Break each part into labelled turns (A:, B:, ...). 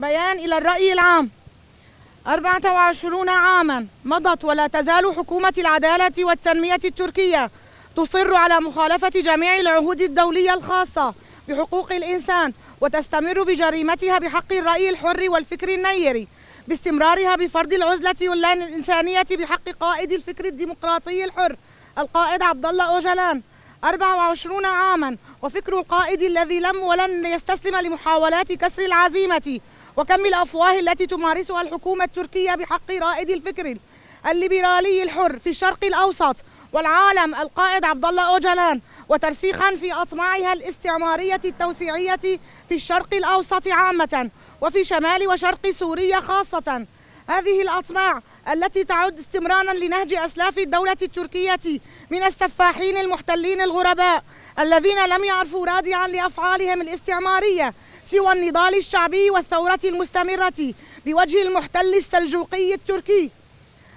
A: بيان إلى الرأي العام. 24 عاما مضت ولا تزال حكومة العدالة والتنمية التركية تصر على مخالفة جميع العهود الدولية الخاصة بحقوق الإنسان، وتستمر بجريمتها بحق الرأي الحر والفكر النير، باستمرارها بفرض العزلة والإنسانية بحق قائد الفكر الديمقراطي الحر القائد عبد الله أوجلان. 24 عاما وفكر القائد الذي لم ولن يستسلم لمحاولات كسر العزيمة وكم الأفواه التي تمارسها الحكومة التركية بحق رائد الفكر الليبرالي الحر في الشرق الأوسط والعالم القائد عبد الله أوجلان، وترسيخا في أطماعها الاستعمارية التوسيعية في الشرق الأوسط عامة وفي شمال وشرق سوريا خاصة. هذه الأطماع التي تعد استمرارا لنهج أسلاف الدولة التركية من السفاحين المحتلين الغرباء الذين لم يعرفوا رادعا لأفعالهم الاستعمارية سوى النضال الشعبي والثورة المستمرة بوجه المحتل السلجوقي التركي.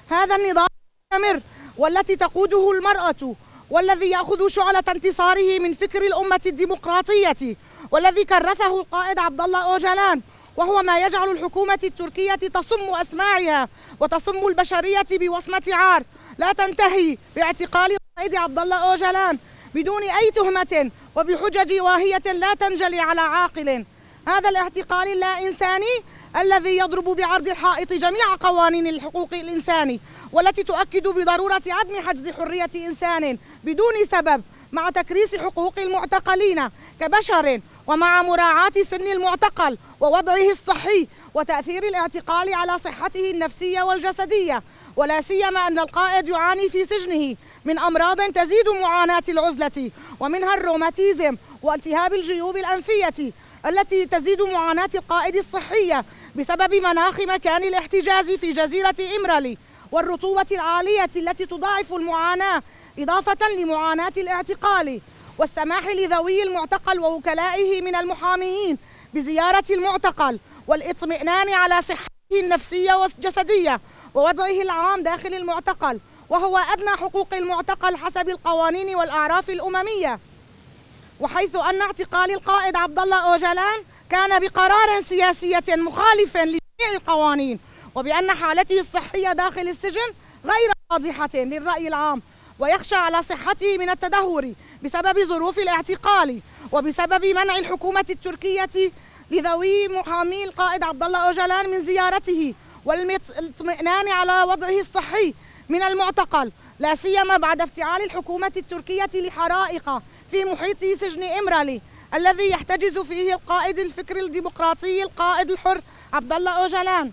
A: هذا النضال المستمر والتي تقوده المرأة، والذي يأخذ شعلة انتصاره من فكر الأمة الديمقراطية، والذي كرسه القائد عبد الله أوجلان، وهو ما يجعل الحكومة التركية تصم أسماعها وتصم البشرية بوصمة عار لا تنتهي باعتقال القائد عبد الله أوجلان بدون أي تهمة وبحجج واهية لا تنجلي على عاقل. هذا الاعتقال اللا إنساني الذي يضرب بعرض الحائط جميع قوانين الحقوق الإنساني، والتي تؤكد بضرورة عدم حجز حرية إنسان بدون سبب، مع تكريس حقوق المعتقلين كبشر، ومع مراعاة سن المعتقل ووضعه الصحي وتأثير الاعتقال على صحته النفسية والجسدية، ولا سيما أن القائد يعاني في سجنه من أمراض تزيد معاناة العزلة، ومنها الروماتيزم والتهاب الجيوب الأنفية التي تزيد معاناة القائد الصحية بسبب مناخ مكان الاحتجاز في جزيرة إمرالي والرطوبة العالية التي تضاعف المعاناة إضافة لمعاناة الاعتقال، والسماح لذوي المعتقل ووكلائه من المحاميين بزيارة المعتقل والاطمئنان على صحته النفسية والجسدية ووضعه العام داخل المعتقل، وهو أدنى حقوق المعتقل حسب القوانين والأعراف الأممية. وحيث أن اعتقال القائد عبد الله أوجلان كان بقرار سياسي مخالف لجميع القوانين، وبأن حالته الصحية داخل السجن غير واضحة للرأي العام، ويخشى على صحته من التدهور بسبب ظروف الاعتقال، وبسبب منع الحكومة التركية لذوي محامي القائد عبد الله أوجلان من زيارته والاطمئنان على وضعه الصحي من المعتقل، لا سيما بعد افتعال الحكومة التركية لحرائق في محيط سجن إمرالي الذي يحتجز فيه القائد الفكري الديمقراطي القائد الحر عبد الله أوجلان.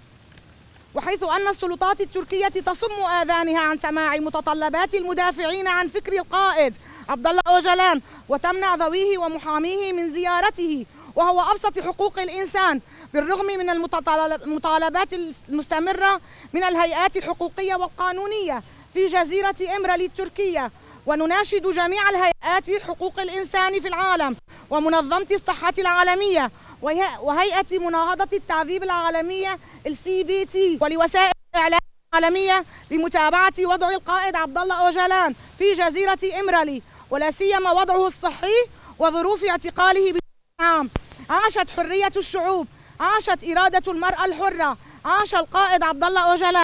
A: وحيث أن السلطات التركية تصم آذانها عن سماع متطلبات المدافعين عن فكر القائد عبد الله أوجلان، وتمنع ذويه ومحاميه من زيارته، وهو أبسط حقوق الإنسان، بالرغم من المطالبات المستمرة من الهيئات الحقوقية والقانونية في جزيرة إمرالي التركية. ونناشد جميع الهيئات حقوق الإنسان في العالم ومنظمة الصحة العالمية وهيئة مناهضة التعذيب العالمية CBT ولوسائل الإعلام العالمية لمتابعة وضع القائد عبد الله أوجلان في جزيرة إمرالي، ولا سيما وضعه الصحي وظروف اعتقاله بشكل عام. عاشت حرية الشعوب، عاشت إرادة المرأة الحرة، عاش القائد عبد الله أوجلان.